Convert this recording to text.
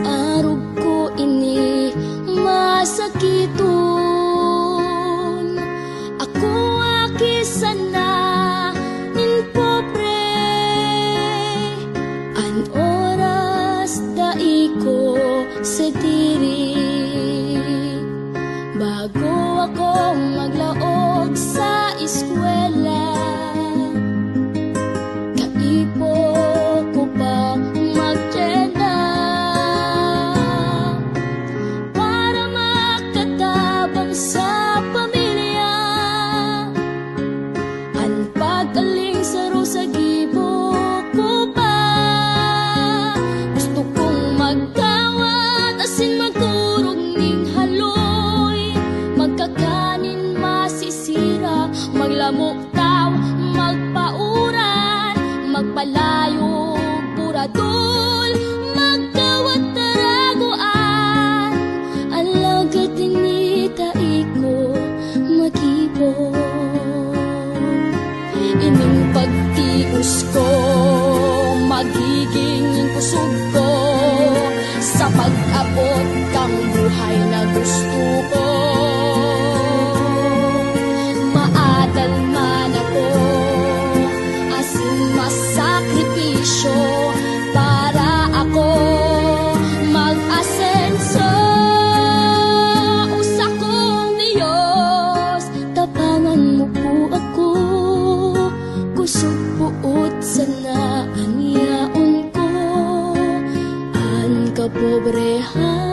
arog ko ini masakiton. Ako aki sana nin pobre, an oras dai ko sa diri. Bago ako maglaog sa eskwela, kaipo ko pa magtenda para makatabang sa pamilya. Ang pagaling saro sa gibo ko pa, gusto kong magkawat asin magturog ning haloy. Magkakanin masisira, maglamok taw, magpauran, magpalayo puradol, magkawat taraguan. Alagad dinita iko magibon. Ining pagtios ko magiging kusog ko sa pag-abot kang buhay na gusto ko. Maadal man ako asin masakripisyo para ako mag-asenso. Usa kong Diyos, tapangan mo po ako, kusog puot sana aniyaon ko. An kapobrehan